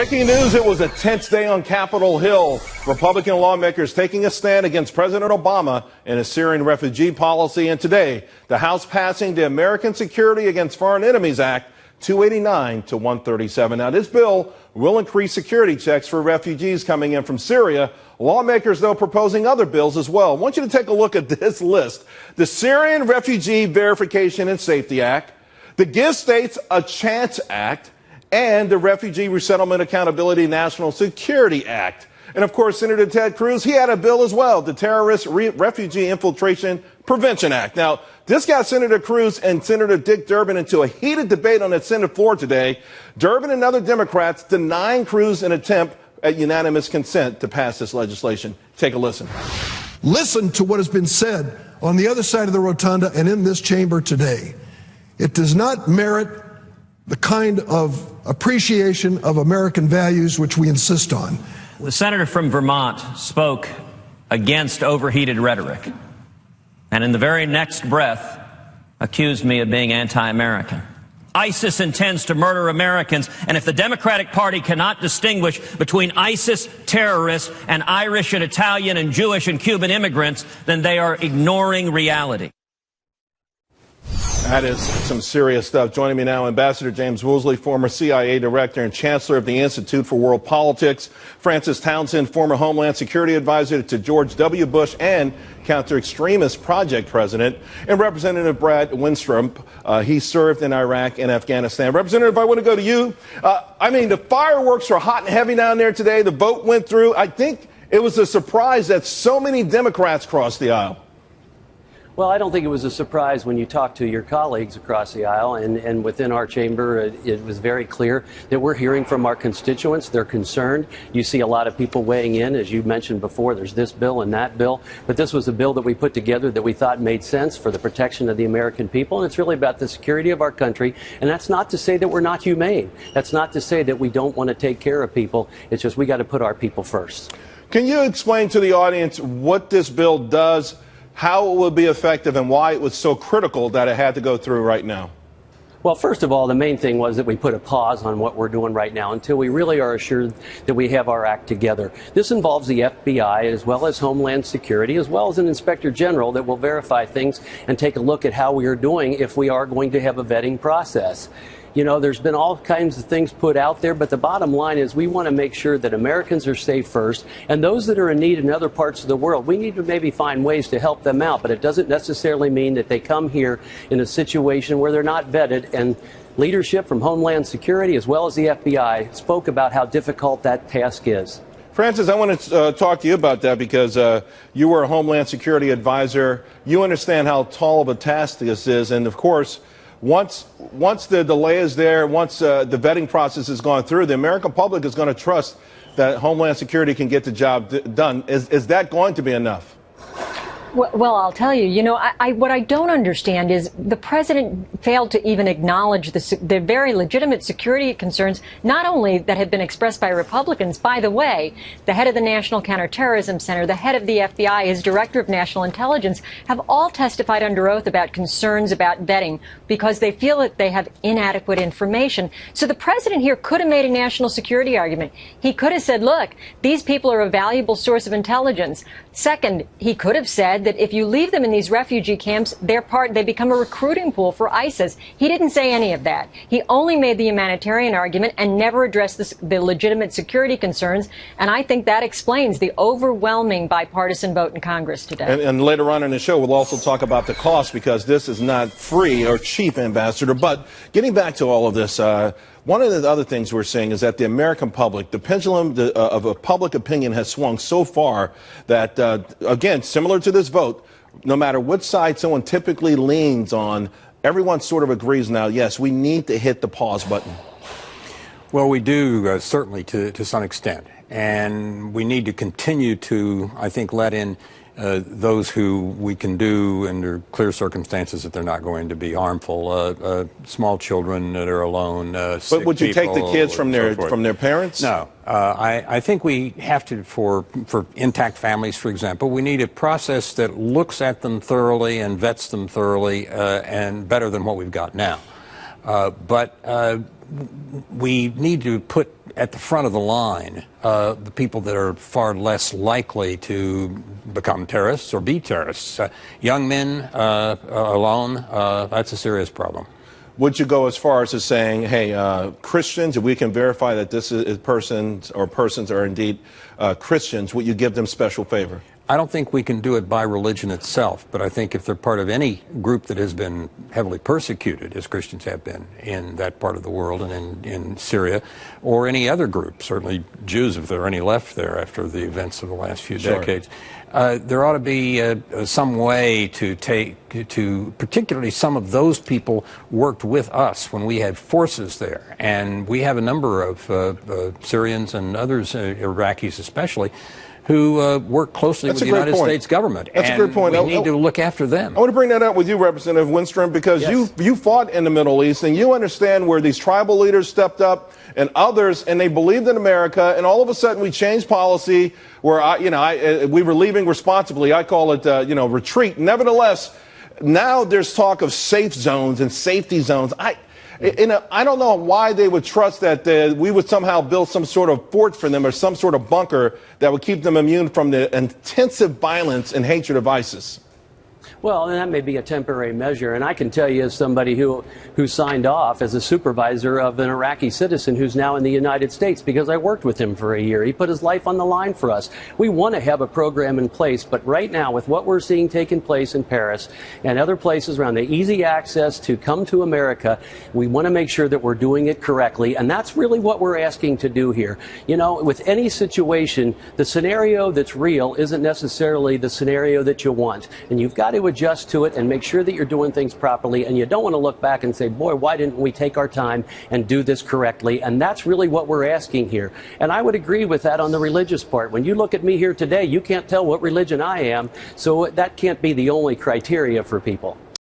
Breaking news, it was a tense day on Capitol Hill. Republican lawmakers taking a stand against President Obama and his Syrian refugee policy. And today, the House passing the American Security Against Foreign Enemies Act 289 to 137. Now, this bill will increase security checks for refugees coming in from Syria. Lawmakers, though, proposing other bills as well. I want you to take a look at this list. The Syrian Refugee Verification and Safety Act, the Give States a Chance Act, and the Refugee Resettlement Accountability National Security Act. And of course, Senator Ted Cruz, he had a bill as well, the Terrorist Refugee Infiltration Prevention Act. Now, this got Senator Cruz and Senator Dick Durbin into a heated debate on the Senate floor today. Durbin and other Democrats denying Cruz an attempt at unanimous consent to pass this legislation. Take a listen. Listen to what has been said on the other side of the rotunda and in this chamber today. It does not merit the kind of appreciation of American values which we insist on. The senator from Vermont spoke against overheated rhetoric, and in the very next breath accused me of being anti-American. ISIS intends to murder Americans, and if the Democratic Party cannot distinguish between ISIS terrorists and Irish and Italian and Jewish and Cuban immigrants, then they are ignoring reality. That is some serious stuff. Joining me now, Ambassador James Woolsey, former CIA Director and Chancellor of the Institute for World Politics. Francis Townsend, former Homeland Security Advisor to George W. Bush and Counter-Extremist Project President. And Representative Brad Wenstrup, he served in Iraq and Afghanistan. Representative, I want to go to you. The fireworks were hot and heavy down there today. The vote went through. I think it was a surprise that so many Democrats crossed the aisle. Well, I don't think it was a surprise when you talk to your colleagues across the aisle and within our chamber. It was very clear that we're hearing from our constituents. They're concerned. You see a lot of people weighing in. As you mentioned before, there's this bill and that bill. But this was a bill that we put together that we thought made sense for the protection of the American people. And it's really about the security of our country. And that's not to say that we're not humane. That's not to say that we don't want to take care of people. It's just we got to put our people first. Can you explain to the audience what this bill does, how it will be effective, and why it was so critical that it had to go through right now? Well, first of all, the main thing was that we put a pause on what we're doing right now until we really are assured that we have our act together. This involves the FBI as well as Homeland Security as well as an Inspector General that will verify things and take a look at how we are doing if we are going to have a vetting process. You know, there's been all kinds of things put out there, but the bottom line is we want to make sure that Americans are safe first, and those that are in need in other parts of the world, we need to maybe find ways to help them out, but it doesn't necessarily mean that they come here in a situation where they're not vetted. And leadership from Homeland Security as well as the FBI spoke about how difficult that task is. Francis, I want to talk to you about that because you were a Homeland Security advisor. You understand how tall of a task this is, and of course, once the delay is there, once the vetting process has gone through, the American public is going to trust that Homeland Security can get the job done. Is that going to be enough? Well, I'll tell you, what I don't understand is the president failed to even acknowledge the very legitimate security concerns, not only that have been expressed by Republicans. By the way, the head of the National Counterterrorism Center, the head of the FBI, his director of national intelligence have all testified under oath about concerns about vetting because they feel that they have inadequate information. So the president here could have made a national security argument. He could have said, look, these people are a valuable source of intelligence. Second, he could have said that if you leave them in these refugee camps, they become a recruiting pool for ISIS. He didn't say any of that. He only made the humanitarian argument and never addressed the legitimate security concerns. And I think that explains the overwhelming bipartisan vote in Congress today. And later on in the show, we'll also talk about the cost because this is not free or cheap, Ambassador. But getting back to all of this, one of the other things we're seeing is that the American public, the pendulum of a public opinion has swung so far that, again, similar to this vote, no matter what side someone typically leans on, everyone sort of agrees now, yes, we need to hit the pause button. Well, we do, certainly to some extent. And we need to continue to, I think, let in those who we can do under clear circumstances that they're not going to be harmful, small children that are alone, sick But would you take the kids from their parents? No. I think we have to, for intact families, for example, we need a process that looks at them thoroughly and vets them thoroughly and better than what we've got now. But we need to put at the front of the line the people that are far less likely to become terrorists or be terrorists. Young men alone, that's a serious problem. Would you go as far as to saying, hey, Christians, if we can verify that this is persons are indeed Christians, would you give them special favor? I don't think we can do it by religion itself, but I think if they're part of any group that has been heavily persecuted, as Christians have been in that part of the world and in Syria, or any other group, certainly Jews, if there are any left there after the events of the last few decades, there ought to be some way to particularly some of those people worked with us when we had forces there. And we have a number of Syrians and others, Iraqis especially, who work closely with the United States government. That's a great point. We need to look after them. I want to bring that up with you, Representative Wenstrup, because you fought in the Middle East, and you understand where these tribal leaders stepped up and others, and they believed in America, and all of a sudden we changed policy where we were leaving responsibly. I call it retreat. Nevertheless, now there's talk of safe zones and safety zones. I don't know why they would trust that we would somehow build some sort of fort for them or some sort of bunker that would keep them immune from the intensive violence and hatred of ISIS. Well, and that may be a temporary measure, and I can tell you as somebody who signed off as a supervisor of an Iraqi citizen who's now in the United States because I worked with him for a year. He put his life on the line for us. We want to have a program in place, but right now with what we're seeing taking place in Paris and other places around, the easy access to come to America, we want to make sure that we're doing it correctly, and that's really what we're asking to do here. You know, with any situation, the scenario that's real isn't necessarily the scenario that you want, and you've got to adjust to it and make sure that you're doing things properly, and you don't want to look back and say, boy, why didn't we take our time and do this correctly? And that's really what we're asking here. And I would agree with that on the religious part. When you look at me here today, you can't tell what religion I am, so that can't be the only criteria for people.